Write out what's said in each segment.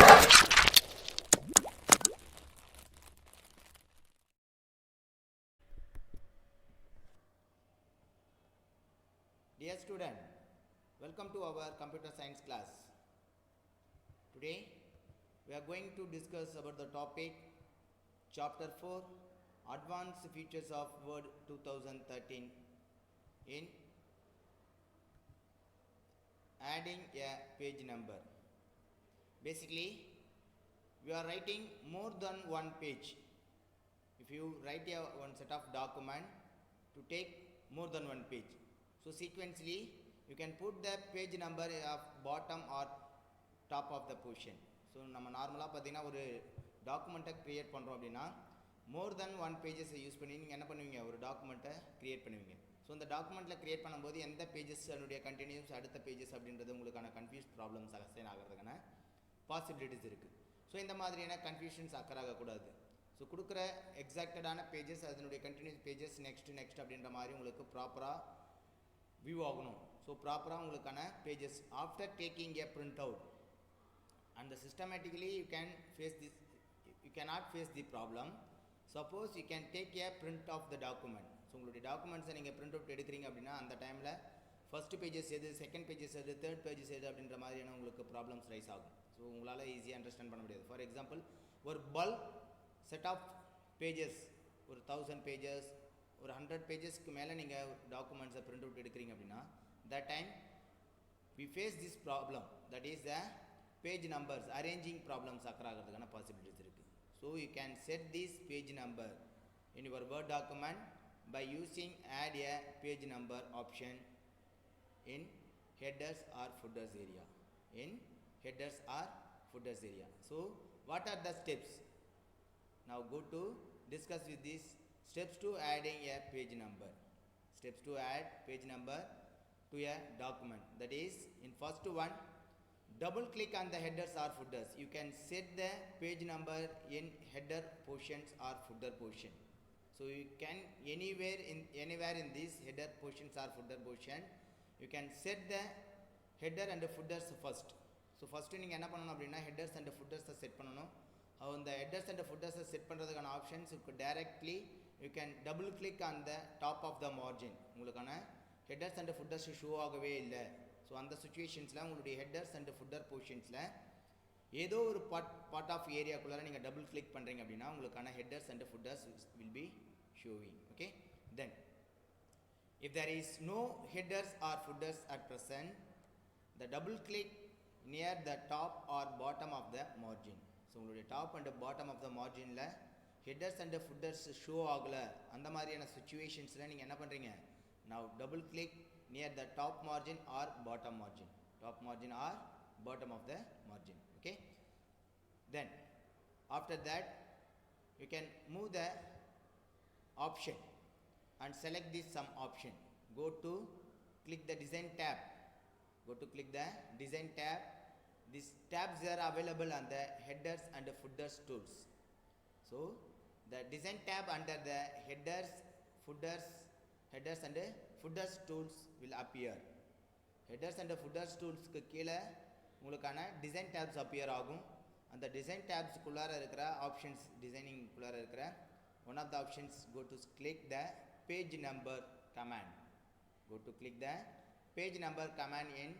Dear student, welcome to our computer science class. Today we are going to discuss about the topic chapter 4 advanced features of Word 2013 in adding a page number. Basically, we are writing more than one page. If you write one set of document to take more than one page, so sequentially you can put the page number of bottom or top of the portion. So நம்ம நார்மலாக பார்த்தீங்கன்னா ஒரு டாக்குமெண்ட்டை create பண்ணுறோம் அப்படின்னா மோர் தென் one பேஜஸை use பண்ணி நீங்கள் என்ன பண்ணுவீங்க, ஒரு டாக்குமெண்ட்டை க்ரியேட் பண்ணுவீங்க. ஸோ இந்த டாக்குமெண்ட்டில் க்ரியேட் பண்ணும்போது எந்த பேஜஸ் அதனுடைய கண்டினியூஸ் அடுத்த பேஜஸ் அப்படின்றது உங்களுக்கான கன்ஃபியூஸ் ப்ராப்ளம்ஸ் அசைன் ஆகிறதுக்கான பாசிபிலிட்டிஸ் இருக்குது. ஸோ இந்த மாதிரியான கன்ஃபியூஷன்ஸ் அக்கறாகக்கூடாது. ஸோ கொடுக்குற எக்ஸாக்டடான பேஜஸ் அதனுடைய கண்டினியூஸ் பேஜஸ் நெக்ஸ்ட் அப்படின்ற மாதிரி உங்களுக்கு ப்ராப்பராக வியூ ஆகணும். ஸோ ப்ராப்பராக உங்களுக்கான pages after taking a print out and systematically you cannot face the problem. Suppose you can take a print of the document. So உங்களுடைய டாக்குமெண்ட்ஸை நீங்கள் பிரிண்ட் அவுட் எடுக்கிறீங்க அப்படின்னா அந்த டைமில் ஃபஸ்ட்டு பேஜஸ் எது, செகண்ட் பேஜஸ் எது, தேர்ட் பேஜஸ் எது அப்படின்ற மாதிரியான உங்களுக்கு ப்ராப்ளம்ஸ் ரைஸ் ஆகும். ஸோ உங்களால் ஈஸியாக அண்டர்ஸ்டாண்ட் பண்ண முடியாது. ஃபார் எக்ஸாம்பிள், ஒரு பல்க் செட் ஆஃப் பேஜஸ், ஒரு 1000 பேஜஸ், ஒரு 100 பேஜஸ்க்கு மேலே நீங்கள் டாக்குமெண்ட்ஸை பிரிண்ட் அவுட் எடுக்கிறீங்க அப்படின்னா that time we face this problem, that is the page numbers arranging problems அக்கறாகிறதுக்கான பாசிபிலிட்டிஸ் இருக்குது. So you can set this page number in your Word document by using add a page number option in headers or footers area. In headers or footers area. So what are the steps? Now go to discuss with these steps to adding a page number. Steps to add page number to a document. That is, in first one, double click on the headers or footers. You can set the page number in header portions or footer portion. So you can anywhere in this header portions or footer portion you can set the header and the footers first. So first நீங்கள் என்ன பண்ணணும் அப்படின்னா headers and footers set பண்ணணும். அந்த headers and footers set பண்ணுறதுக்கான options directly you can double click on the top of the margin. உங்களுக்கான headers and footers show ஆகவே இல்லை. ஸோ அந்த சுச்சுவேஷன்ஸில் உங்களுடைய headers and footer portionsல ஏதோ ஒரு பார்ட் ஆஃப் ஏரியாக்குள்ளார நீங்கள் டபுள் கிளிக் பண்ணுறீங்க அப்படின்னா உங்களுக்கான headers and footers will be showing. Okay, then if there is no headers or footers at present the double click near the top or bottom of the margin. So உங்களுடைய top and bottom of the மார்ஜினில் headers and footers show ஆகலை. அந்த மாதிரியான சுச்சுவேஷன்ஸில் நீங்கள் என்ன பண்ணுறீங்க, now double click near the top margin or bottom margin, top margin or bottom of the margin. Okay, then after that you can move the option and select this sum option. Go to click the design tab. Click the design tab. These tabs are available on the headers and footers tools. So the design tab under the headers and footers tools will appear. Headers and footers tools க்கு கீழே உங்களுக்கான design tabs appear ஆகும். அந்த design டேப்ஸ்க்குள்ளார இருக்கிற options, டிசைனிங்குள்ளார இருக்கிற one of the options, go to click the page number command. Click the page number command in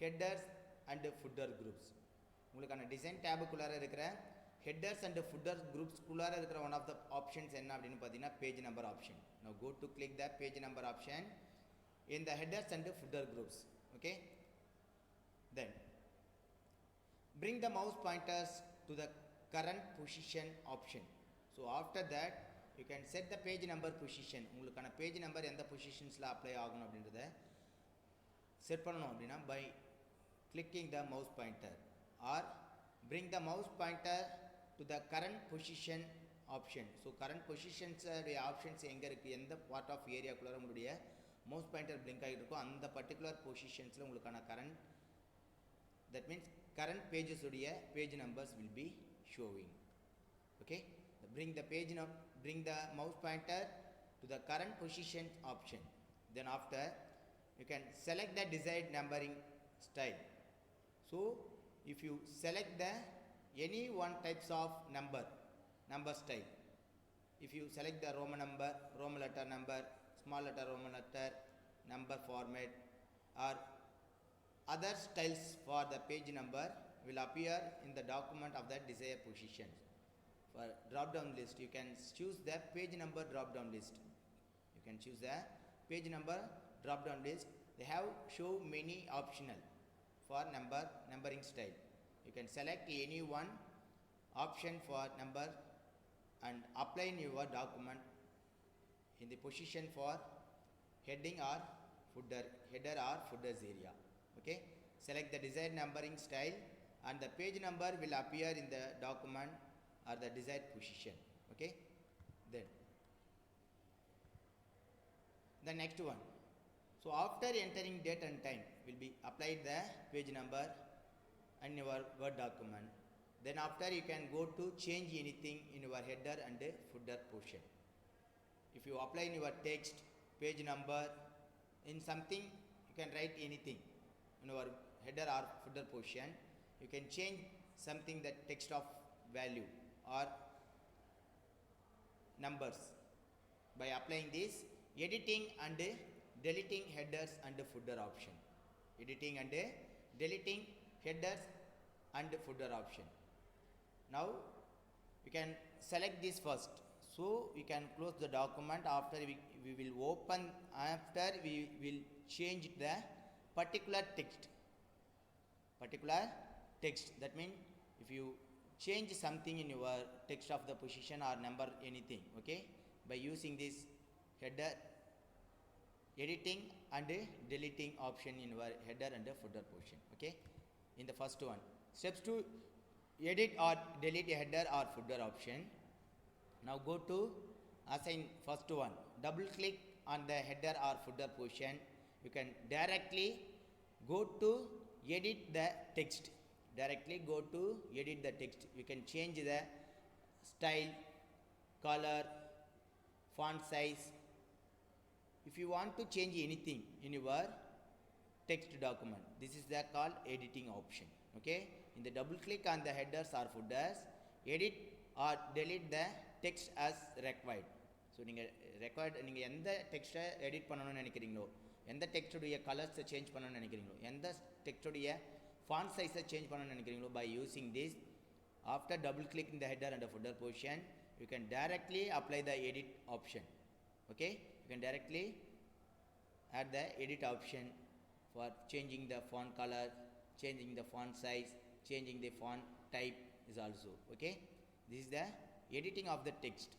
headers and footer groups. உங்களுக்கான design டேபுக்குள்ளார இருக்கிற ஹெட்டர்ஸ் அண்ட் ஃபுட்டர் குரூப்ஸ்க்குள்ளார இருக்கிற ஒன் ஆஃப் த ஆப்ஷன்ஸ் என்ன அப்படின்னு பார்த்தீங்கன்னா page number option. Now go to click the page number option in the headers and footer groups. Okay, then bring the mouse pointers to the current position option. So after that you can set the page number position. உங்களுக்கான page number எந்த பொசிஷன்ஸில் apply ஆகணும் அப்படின்றத set பண்ணணும் அப்படின்னா by clicking the mouse pointer or bring the mouse pointer to the current position option. So current positions options எங்கே இருக்குது, எந்த part of ஏரியாக்குள்ளார உங்களுடைய மவுஸ் பாயிண்டர் பிளிங்க் ஆகிட்டு இருக்கும் அந்த பர்டிகுலர் பொசிஷன்ஸில் உங்களுக்கான current, that means current pages உடைய page numbers will be showing. Okay, bring the mouse pointer to the current position option. Then after you can select the desired numbering style. So if you select the any one types of number style. If you select the Roman number, Roman letter number, small letter Roman letter, number format, or other styles for the page number will appear in the document of the desired position. For drop down list, you can choose the page number drop down list. You can choose the page number drop down list. They have show many optional for numbering style. You can select any one option for number and apply in your document in the position for heading or footer, header or footers area. Okay, select the desired numbering style and the page number will appear in the document or the desired position. Okay, then the next one. So after entering date and time will be applied the page number in your Word document. Then after you can go to change anything in your header and footer portion. If you apply in your text, page number, in something you can write anything in your header or footer portion. You can change something that text of value or numbers by applying this editing and deleting headers and footer option. Editing and deleting headers and footer option. Now we can select this first. So we can close the document. After we will open, after we will change the particular text. That means if you change something in your text of the position or number anything, okay, by using this header editing and deleting option in your header and footer portion. Okay, in the first one, steps to edit or delete a header or footer option. Now go to assign first one. Double click on the header or footer portion. You can directly go to edit the text. Directly go to edit the text. You can change the style, color, font size. If you want to change anything in your text document, this is the called editing option. Okay, in the double click on the headers or footers, edit or delete the text as required. So நீங்கள் required நீங்கள் எந்த டெக்ஸ்ட்டை edit பண்ணணும்னு நினைக்கிறீங்களோ, எந்த டெக்ஸ்டுடைய கலர்ஸை change பண்ணணும்னு நினைக்கிறீங்களோ, எந்த டெக்ஸ்டுடைய ஃபாண்ட் சைஸை சேஞ்ச் பண்ணணும்னு நினைக்கிறீங்களோ, by using this, after double click in the header and the footer portion, you can directly apply the edit option. Okay, you can directly add the edit option for changing the font color, changing the font size, changing the font type is also. Okay, this is the editing of the text.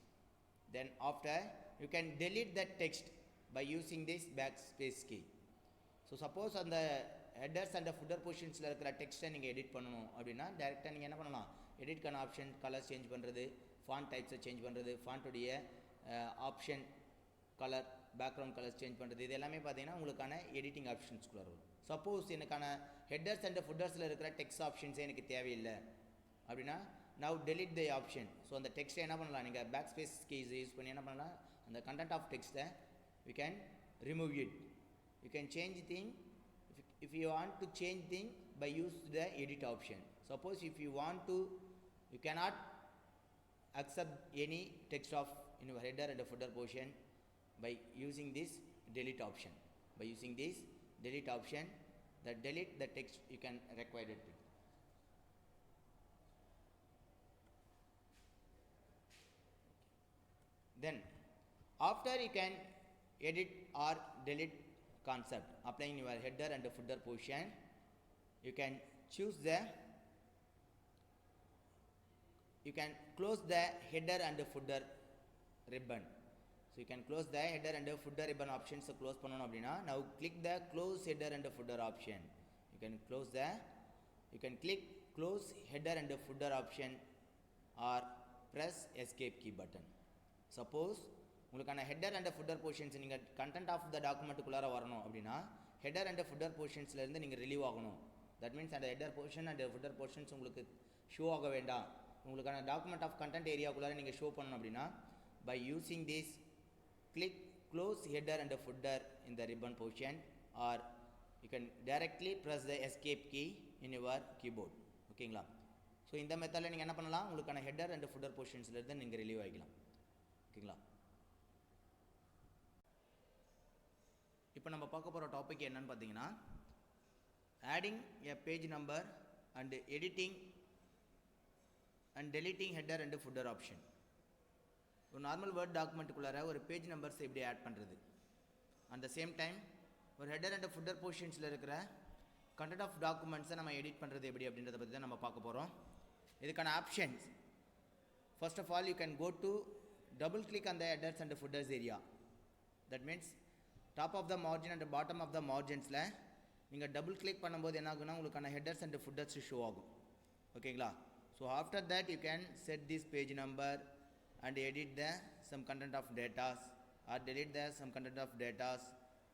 Then after you can delete that text by using this backspace key. So suppose on the headers and the footer portions la irukra text நீங்க edit பண்ணனும் அப்படினா டைரக்ட்டா நீங்க என்ன பண்ணலாம், edit கான option, colour change பண்றது, font types change பண்றது, font உடைய option, colour, background colours change பண்றது, இது எல்லாமே பாத்தீங்கன்னா உங்களுக்கான எடிட்டிங் ஆப்ஷன்ஸ் குள்ள வரும். சப்போஸ் எனக்கான ஹெட்டர்ஸ் அண்ட் ஃபுட்டர்ஸ்ல இருக்கிற டெக்ஸ்ட் ஆப்ஷன்ஸே எனக்கு தேவையில்லை அப்படின்னா now delete the option. So அந்த டெக்ஸ்ட்டை என்ன பண்ணலாம், நீங்கள் பேக் ஸ்பேஸ் கீஸ் யூஸ் பண்ணி என்ன பண்ணலாம், அந்த கண்டென்ட் ஆஃப் டெக்ஸ்ட்டை we can remove it. You can change thing if you want to change thing by use the edit option. Suppose if you want to, you cannot accept any text of in your header and footer portion by using this delete option. By using this delete option, the delete the text you can require it. Then after you can edit or delete concept, applying your header and footer portion, you can choose the, you can close the header and footer ribbon. So you can close the header and footer ribbon options. So close பண்ணனும் அப்படினா now click the close header and footer option. You can close the, you can click close header and footer option or press escape key button. Suppose உங்களுக்கான header and footer portions நீங்கள் content of the டாக்குமெண்ட்டுக்குள்ளார வரணும் அப்படின்னா header and footer போர்ஷன்ஸ்லேருந்து நீங்கள் relieve ஆகணும். That means அந்த header portion and footer portions உங்களுக்கு show ஆக வேண்டாம், உங்களுக்கான டாக்குமெண்ட் ஆஃப் கண்டென்ட் ஏரியாவுக்குள்ளார நீங்கள் ஷோ பண்ணணும் அப்படின்னா by using this click close header and footer in the ribbon portion, or you can directly press the escape key in your keyboard. ஓகேங்களா? So so இந்த மெத்தடில் நீங்கள் என்ன பண்ணலாம், உங்களுக்கான ஹெட்டர் அண்ட் ஃபுட்டர் பொசிஷன்ஸ்லேருந்து நீங்கள் ரிலீவ் ஆகிக்கலாம். ஓகேங்களா. இப்போ நம்ம பார்க்க போகிற டாபிக் என்னன்னு பார்த்தீங்கன்னா, adding a page number and editing and deleting header and footer option. ஒரு நார்மல் வேர்ட் டாக்குமெண்ட்டுக்குள்ளார ஒரு பேஜ் நம்பர்ஸ் எப்படி ஆட் பண்ணுறது, அட் த சேம் டைம் ஒரு ஹெட்டர் அண்ட் ஃபுட்டர் பொசிஷன்ஸில் இருக்கிற கண்டென்ட் ஆஃப் டாக்குமெண்ட்ஸை நம்ம எடிட் பண்ணுறது எப்படி அப்படின்றத பற்றி தான் நம்ம பார்க்க போகிறோம். இதுக்கான options, first of all you can go to double click அந்த headers and footers area. That means top of the margin and bottom of the மார்ஜின்ஸில் நீங்கள் டபுள் கிளிக் பண்ணும்போது என்ன ஆகுனா உங்களுக்கான ஹெட்டர்ஸ் அண்ட் ஃபுட்டர்ஸ் ஷோ ஆகும். ஓகேங்களா. So after that you can set this page number and edit the some content of datas or delete the some content of datas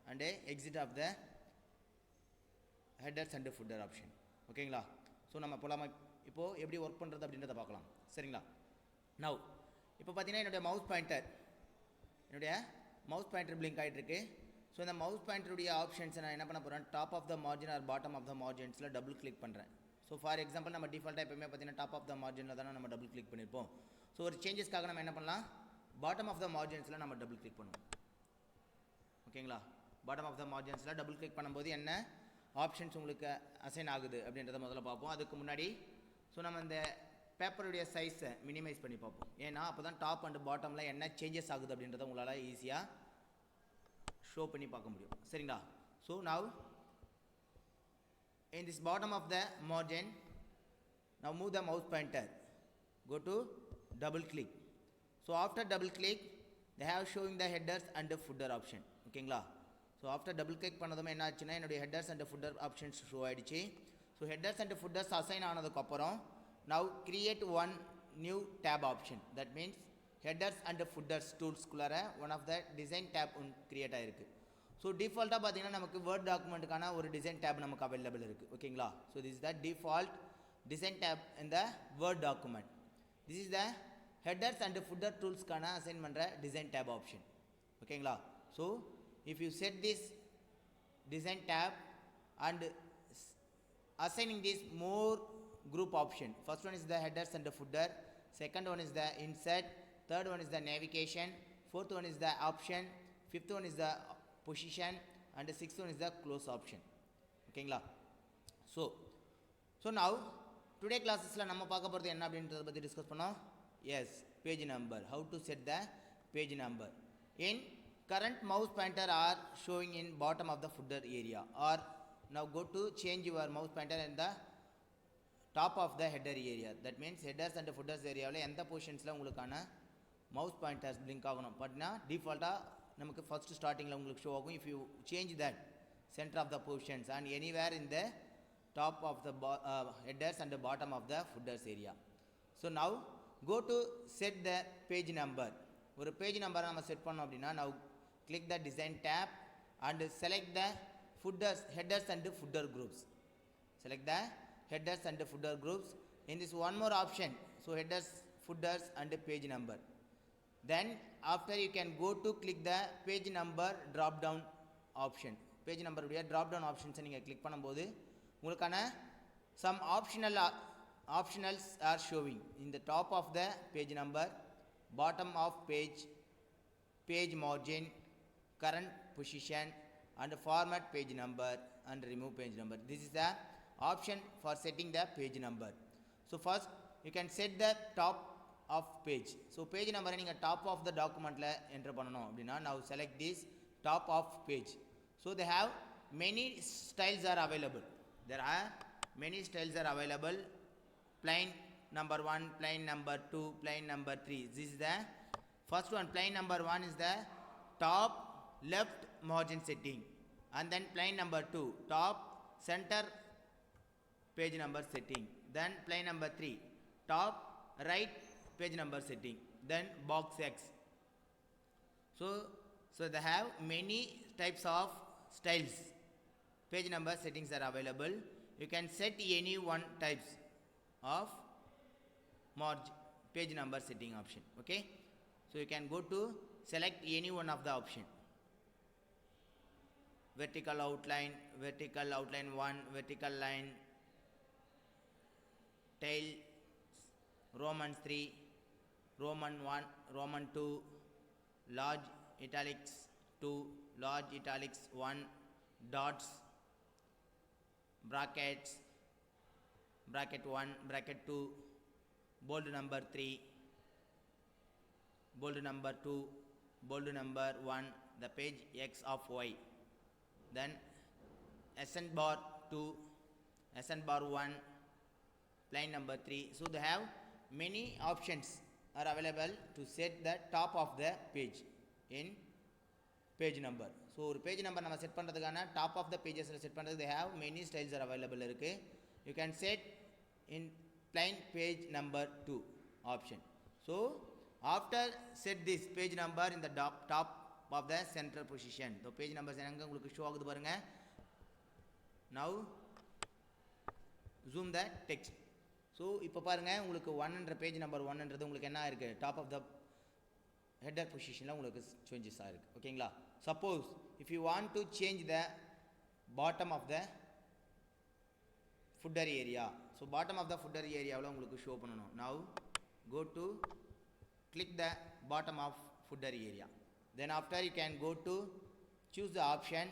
and exit of the headers and footer option. ஓகேங்களா. So நம்ம போலாமா, இப்போது எப்படி work பண்ணுறது அப்படின்றத பார்க்கலாம். சரிங்களா. Now இப்போ பார்த்தீங்கன்னா என்னுடைய மவுஸ் பாயிண்டர் பிளிங்க் ஆகிட்டுருக்கு. ஸோ இந்த மவுஸ் பாயிண்டருடைய ஆப்ஷன்ஸை நான் என்ன பண்ண போகிறேன், top of the margin or bottom of the மார்ஜின்ஸில் டபுள் கிளிக் பண்ணுறேன். ஸோ ஃபார் எக்ஸாம்பிள் நம்ம டிஃபால்ட்டாக எப்பவுமே பார்த்தீங்கன்னா டாப் ஆஃப் த மார்ஜினில் தானே நம்ம டபுள் கிளிக் பண்ணியிருப்போம். ஸோ ஒரு சேஞ்சஸ்க்காக நம்ம என்ன பண்ணலாம், பாட்டம் ஆஃப் த மார்ஜின்ஸில் நம்ம டபுள் கிளிக் பண்ணுவோம். ஓகேங்களா. பாட்டம் ஆஃப் த மார்ஜின்ஸில் டபுள் கிளிக் பண்ணும்போது என்ன ஆப்ஷன்ஸ் உங்களுக்கு அசைன் ஆகுது அப்படின்றத முதல்ல பார்ப்போம். அதுக்கு முன்னாடி ஸோ நம்ம இந்த பேப்பருடைய சைஸை மினிமைஸ் பண்ணி பார்ப்போம். ஏன்னா அப்போ தான் டாப் அண்ட் பாட்டமில் என்ன சேஞ்சஸ் ஆகுது அப்படின்றத உங்களால் ஈஸியாக ஷோ பண்ணி பார்க்க முடியும். சரிங்களா. So now in this bottom of the margin, now move the mouse pointer, go to double click. So after double click they have showing the headers and the footer option. ஓகேங்களா. So after double click பண்ணதுமே என்ன ஆச்சுன்னா என்னுடைய headers and footer options show ஆகிடுச்சு. So headers and footers assign ஆனதுக்கப்புறம் now create one new tab option. That means headers and footers டூல்ஸ்குள்ளார one of the design tab ஒன்று create ஆகிருக்கு. So டிஃபால்ட்டாக பார்த்தீங்கன்னா நமக்கு வேர்ட் டாக்குமெண்ட்டுக்கான ஒரு டிசைன் டேப் நமக்கு அவைலபிள் இருக்குது. ஓகேங்களா. So this is the default design tab in the Word document. This is the headers and footer டூல்ஸ்க்கான அசைன் பண்ணுற டிசைன் டேப் ஆப்ஷன். ஓகேங்களா. So if you set this design tab and assigning this more group option. First one is the headers and the footer, second one is the insert, third one is the navigation, fourth one is the option, fifth one is the position and the sixth one is the close option. ஓகேங்களா. So now today கிளாஸஸில் நம்ம பார்க்க போகிறது என்ன அப்படின்றத பற்றி discuss பண்ணோம். Yes, page number, how to set the page number. In current mouse pointer are showing in bottom of the footer area, or now go to change your mouse pointer in the top of the header area. That means headers and footers ஏரியாவில் எந்த பொசிஷன்ஸில் உங்களுக்கான mouse pointers blink ஆகணும் பார்த்தீங்கன்னா டிஃபால்ட்டாக நமக்கு first ஸ்டார்டிங்கில் உங்களுக்கு show ஆகும். If you change that centre of the positions and anywhere in the top of the headers and the bottom of the footers area. So now go to set the page number. ஒரு page நம்பரை நம்ம set பண்ணோம் அப்படின்னா now click the design tab and select the footers, headers and footer groups. Select the headers and footer groups. In this one more option, so headers, footers and page number. Then after you can go to click the page number drop down option. Page number உடைய drop down options நீங்கள் click பண்ணும்போது உங்களுக்கான some optionals are showing in the top of the page number, bottom of page margin, current position and format page number and remove page number. This is the option for setting the page number. So first you can set the top of page. So page number நீங்க top of the documentல enter பண்ணனும் அப்படினா now select this top of page. So they have many styles are available. There are many styles are available. Plain number 1, plain number 2, plain number 3. This is the first one. Plain number 1 is the top left margin setting, and then plain number 2 top center page number setting, then plain number 3 top right page number setting, then box X. So they have many types of styles. Page number settings are available. You can set any one types of page number setting option. Okay, so you can go to select any one of the option. Vertical outline 1, vertical line, tail Roman 3, Roman 1, Roman 2, large italics 2, large italics 1, dots, brackets, bracket 1, bracket 2, bold number 3, bold number 2, bold number 1, the page X of Y. Then accent bar 2, accent bar 1, line number 3. So they have many options are available to set the top of the page in page number. So ஒரு page number நம்ம set பண்ணுறதுக்கான top of the pages set பண்ணுறது they have many styles are available இருக்கு. You can set in plain page number 2 option. So after set this page number in the top of the central position. So page numbers எங்க உங்களுக்கு show ஆகுது பாருங்க. Now zoom the text. So இப்போ பாருங்கள் உங்களுக்கு 100 page number 1ன்றது உங்களுக்கு என்ன இருக்குது டாப் ஆஃப் த ஹெட்டர் பொசிஷனில் உங்களுக்கு சேஞ்சஸ் ஆகிருக்கு ஓகேங்களா. Suppose if you want to change the bottom of the footer area, so bottom of the footer ஏரியாவில் உங்களுக்கு ஷோ பண்ணணும். Now go to click the bottom of footer area. Then after you can go to choose the option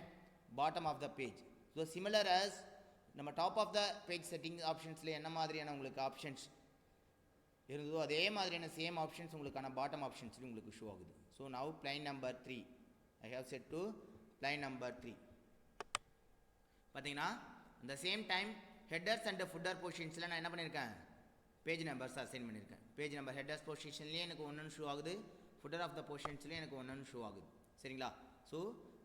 bottom of the page. So similar as நம்ம top of the page setting ஆப்ஷன்ஸில் என்ன மாதிரியான உங்களுக்கு options இருந்ததோ அதே மாதிரியான same options உங்களுக்கான bottom ஆப்ஷன்ஸ்லையும் உங்களுக்கு ஷோ ஆகுது. So now plain number 3 I have set to plain number 3. பார்த்தீங்கன்னா இந்த same time headers and footer பொசிஷன்ஸில் நான் என்ன பண்ணியிருக்கேன் பேஜ் நம்பர்ஸ் அசைன் பண்ணியிருக்கேன். பேஜ் நம்பர் ஹெட்டர்ஸ் பொசிஷன்லேயே எனக்கு ஒன்று ஷோ ஆகுது, ஃபுட்டர் ஆஃப் த பொசிஷன்ஸ்லேயே எனக்கு ஒன்று ஷோ ஆகுது சரிங்களா. So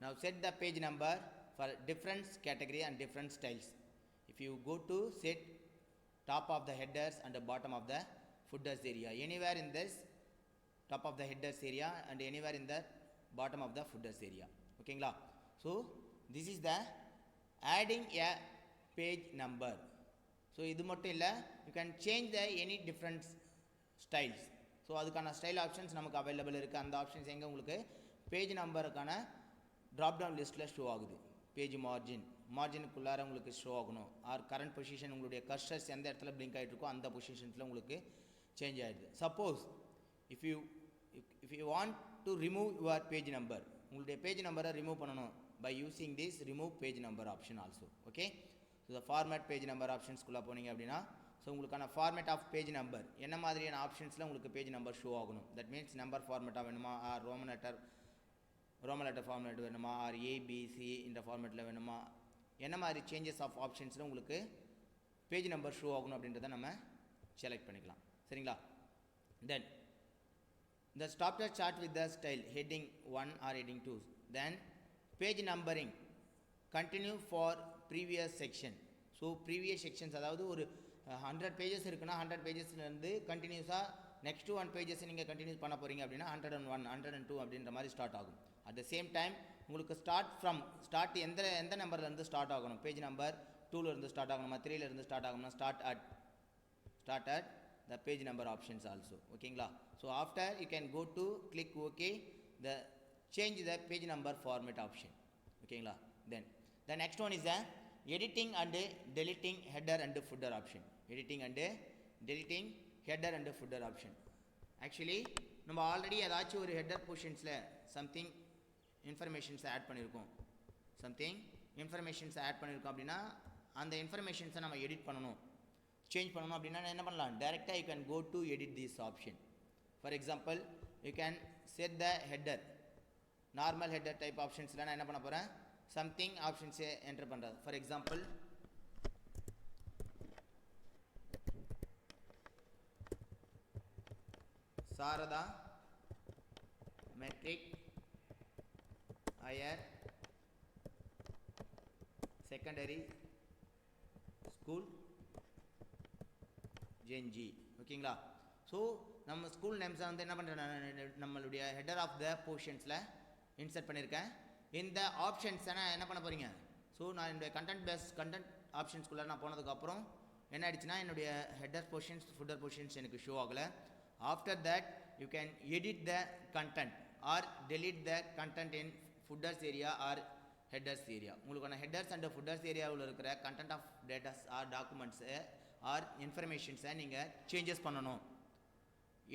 now set the page number for different category and different styles. If you go to set top of the headers and the bottom of the footers area, anywhere in this top of the headers area and anywhere in the bottom of the footers area okayங்களா. So this is the adding a page number. So இது மட்டும் இல்லை, you can change the any different styles. So அதுக்கான style options நமக்கு available இருக்குது. அந்த options எங்கே உங்களுக்கு page நம்பருக்கான drop down லிஸ்ட்டில் ஷோ ஆகுது. பேஜ் மார்ஜினுக்குள்ளார உங்களுக்கு ஷோ ஆகணும். ஆர் கரண்ட் பொசிஷன் உங்களுடைய கர்சர்ஸ் எந்த இடத்துல பிளிங்க் ஆகிட்டு இருக்கோ அந்த பொசிஷன்ஸில் உங்களுக்கு சேஞ்ச் ஆகிடுது. Suppose if you want to remove your page number, உங்களுடைய பேஜ் நம்பரை ரிமூவ் பண்ணணும் by using this remove page number option also. Okay, so the format page number ஆப்ஷன்ஸ்குள்ளே போனீங்க அப்படின்னா ஸோ உங்களுக்கான ஃபார்மேட் ஆஃப் பேஜ் நம்பர் என்ன மாதிரியான ஆப்ஷன்ஸில் உங்களுக்கு பேஜ் நம்பர் ஷோ ஆகணும். தட் மீன்ஸ் நம்பர் ஃபார்மேட்டாக வேணுமா, ஆர் ரோமன் லெட்டர் ஃபார்மேட் வேணுமா, ஆர் ஏபிசி இந்த ஃபார்மேட்டில் வேணுமா, என்ன மாதிரி சேஞ்சஸ் ஆஃப் ஆப்ஷன்ஸில் உங்களுக்கு பேஜ் நம்பர் ஷோ ஆகணும் அப்படின்றத நம்ம செலக்ட் பண்ணிக்கலாம் சரிங்களா. தென் the starter chart with the style heading 1 or heading 2. Then page numbering continue for previous section. So previous sections அதாவது ஒரு 100 பேஜஸ் இருக்குன்னா 100 பேஜஸ்லேருந்து கண்டினியூஸாக நெக்ஸ்ட் 1 பேஜஸ் நீங்கள் கண்டினியூ பண்ண போகிறீங்க அப்படின்னா 101 102 அப்படின்ற மாதிரி ஸ்டார்ட் ஆகும். அட் த சேம் டைம் உங்களுக்கு ஸ்டார்ட் எந்த நம்பர்லேருந்து ஸ்டார்ட் ஆகணும், பேஜ் நம்பர் 2லேருந்து ஸ்டார்ட் ஆகணுமா 3லேருந்து ஸ்டார்ட் ஆகணும்னா start at the page number options also ஓகேங்களா. so after you can go to click ok the change the page number format option ஓகேங்களா. then the next one is the editing and deleting header and footer option. editing and deleting header and footer option. actually நம்ம already ஏதாச்சும் ஒரு header பொசிஷன்ஸில் something இன்ஃபர்மேஷன்ஸை add பண்ணியிருக்கோம் அப்படின்னா அந்த இன்ஃபர்மேஷன்ஸை நம்ம edit பண்ணணும் change பண்ணணும் அப்படின்னா என்ன பண்ணலாம், டைரெக்டாக you can go to edit this option. For example you can set the header, normal header type ஆப்ஷன்ஸில் நான் என்ன பண்ண போகிறேன் சம்திங் ஆப்ஷன்ஸை என்டர் பண்ணுறது. For example Sarada matric higher secondary school ஜென்ஜி ஓகேங்களா. ஸோ நம்ம ஸ்கூல் நேம்ஸை வந்து என்ன பண்ணுறேன் நம்மளுடைய ஹெட்டர் ஆஃப் த போர்ஷன்ஸில் இன்சர்ட் பண்ணியிருக்கேன். இந்த ஆப்ஷன்ஸை நான் என்ன பண்ண போகிறீங்க, ஸோ நான் என்னுடைய கண்டென்ட் ஆப்ஷன்ஸ்குள்ளே நான் போனதுக்கப்புறம் என்ன ஆயிடுச்சுன்னா என்னுடைய ஹெட்டர் போர்ஷன்ஸ் ஃபுட்டர் போர்ஷன்ஸ் எனக்கு ஷோ ஆகலை. After that you can edit the content or delete the content in footers area or headers area. உங்களுக்கான ஹெட்டர்ஸ் அண்ட் ஃபுட்டர்ஸ் ஏரியாவில் இருக்கிற content of datas or documents or இன்ஃபர்மேஷன்ஸை நீங்கள் changes பண்ணணும்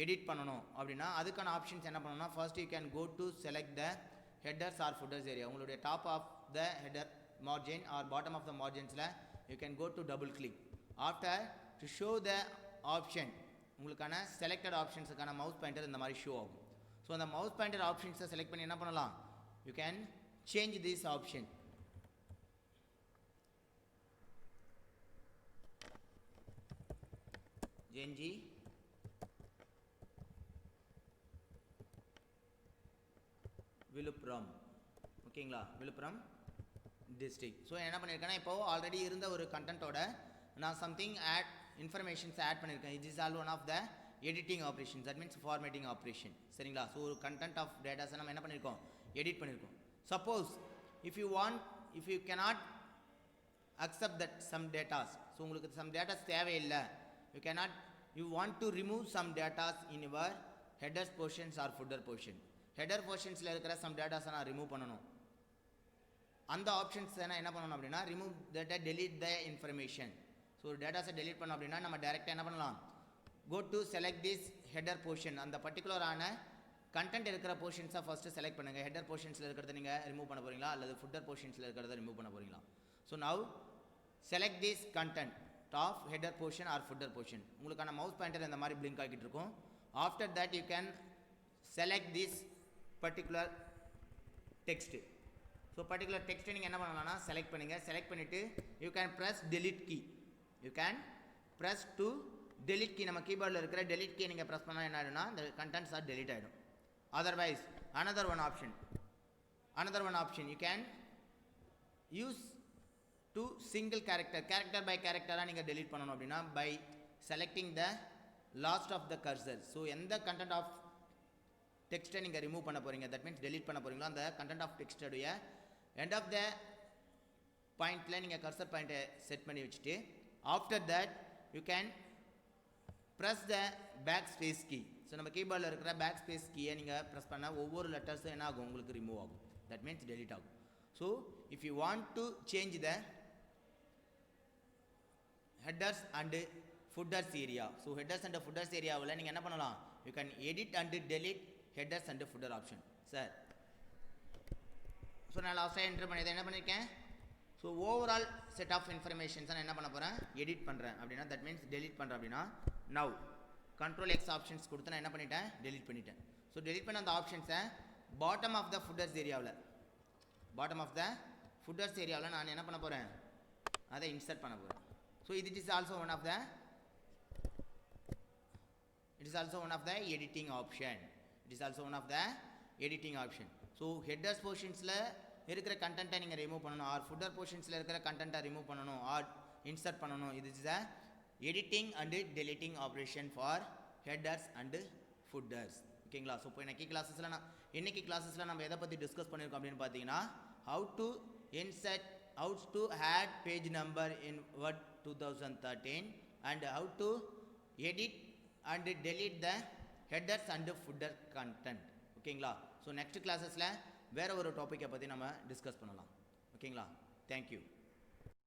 edit பண்ணணும் அப்படின்னா அதுக்கான ஆப்ஷன்ஸ் என்ன பண்ணணும்னா first you can go to select the headers or footers area. உங்களுடைய top of the header margin or bottom of the மார்ஜின்ஸில் you can go to double click. After to show the option உங்களுக்கான selected ஆப்ஷன்ஸுக்கான mouse pointer இந்த மாதிரி show ஆகும். So அந்த mouse pointer ஆப்ஷன்ஸை select பண்ணி என்ன பண்ணலாம், you can change this option. Gingee Villupuram, ஓகேங்களா, விழுப்புரம் டிஸ்ட்ரிக்ட். ஸோ என்ன பண்ணியிருக்கேன்னா இப்போ ஆல்ரெடி இருந்த ஒரு கண்டென்ட்டோட நான் சம்திங் ஆட் இன்ஃபர்மேஷன்ஸ் ஆட் பண்ணியிருக்கேன். It is all one of the editing operation, that means formatting operation. சரிங்களா. ஸோ ஒரு கண்டென்ட் ஆஃப் டேட்டாஸை நம்ம என்ன பண்ணியிருக்கோம், எடிட் பண்ணியிருக்கோம். Suppose if you cannot accept that some datas, so உங்களுக்கு some datas தேவையில்லை, you want to remove some datas in your headers portions or footer portion. header portionsல இருக்கிற some datasை நான் ரிமூவ் பண்ணணும். அந்த ஆப்ஷன்ஸ் என்ன பண்ணணும் அப்படின்னா remove data, delete the information. So டேட்டாஸை delete பண்ணோம் அப்படின்னா நம்ம டேரெக்டாக என்ன பண்ணலாம், go to select this header portion. அந்த பர்டிகுலரான கண்டென்ட் இருக்கிற போர்ஷன்ஸை ஃபஸ்ட்டு செலக்ட் பண்ணுங்கள். ஹெட்டர் போர்ஷன்ஸில் இருக்கிறத நீங்கள் ரிமூவ் பண்ண போகிறீங்களா அல்லது ஃபுட்டர் போர்ஷன்ஸில் இருக்கிறத ரிமூவ் பண்ண போகிறீங்களா. So now select this content top header portion or footer portion. உங்களுக்கான மவுஸ் பாயிண்டர் இந்த மாதிரி பிளிங்க் ஆகிட்டு இருக்கும். After that you can select this particular text. So particular டெக்ஸ்ட்டை நீங்கள் என்ன பண்ணலாம்னா செலக்ட் பண்ணுங்கள். செலக்ட் பண்ணிவிட்டு you can press delete key. You can press to delete key. நம்ம கீபோர்டில் இருக்கிற delete key நீங்கள் ப்ரெஸ் பண்ணால் என்ன ஆகிடும்னா இந்த கண்டென்ட்ஸ் ஆர் delete ஆகிடும். Otherwise, another one option you can use to single character by character நீங்க delete பண்ணனும் அப்படினா by selecting the last of the cursor. so எந்த content of text நீங்க remove பண்ண போறீங்க, that means delete பண்ண போறீங்களோ அந்த content of text உடைய end of the pointல நீங்க cursor point set பண்ணி வச்சிட்டு after that you can press the backspace key. So நம்ம கீபோர்டில் இருக்கிற பேக் ஸ்பேஸ் கீயை நீங்கள் ப்ரெஸ் பண்ணால் ஒவ்வொரு லெட்டர்ஸும் என்ன ஆகும், உங்களுக்கு ரிமூவ் ஆகும். தட் மீன்ஸ் டெலிட் ஆகும். So if you want to change the headers and footers area, so headers and footers ஏரியாவில் நீங்கள் என்ன பண்ணலாம், you can edit and delete headers and footer option. Sir so நான் லாஸ்ட்டாக என்ட்ரு பண்ணியதை என்ன பண்ணியிருக்கேன், ஸோ ஓவரால் செட் ஆஃப் இன்ஃபர்மேஷன்ஸை நான் என்ன பண்ண போகிறேன், எடிட் பண்ணுறேன் அப்படின்னா தட் மீன்ஸ் டெலிட் பண்ணுறேன் அப்படின்னா நவ் Control X ஆப்ஷன்ஸ் கொடுத்து நான் என்ன பண்ணிட்டேன், delete பண்ணிட்டேன். ஸோ delete பண்ண அந்த ஆப்ஷன்ஸை பாட்டம் ஆஃப் த ஃபுட்டர்ஸ் ஏரியாவில் நான் என்ன பண்ண போகிறேன், அதை இன்சர்ட் பண்ண போகிறேன். So it is also one of the editing option. So headers போர்ஷன்ஸில் இருக்கிற கண்டென்ட்டை நீங்கள் ரிமூவ் பண்ணணும், ஆர் ஃபுட்டர் போர்ஷன்ஸில் இருக்கிற கண்டென்ட்டை ரிமூவ் பண்ணணும், ஆர் இன்சர்ட் பண்ணணும். இது is the editing and deleting operation for headers and footers. ஓகேங்களா. ஸோ இப்போ இன்னைக்கு கிளாஸஸில் நம்ம எதை பற்றி டிஸ்கஸ் பண்ணியிருக்கோம் அப்படின்னு பார்த்தீங்கன்னா how to add page number in Word 2013 and how to edit and delete the headers and footer content. ஓகேங்களா. ஸோ நெக்ஸ்ட் கிளாஸஸில் வேறு ஒரு டாப்பிக்கை பற்றி நம்ம டிஸ்கஸ் பண்ணலாம். ஓகேங்களா. தேங்க்யூ.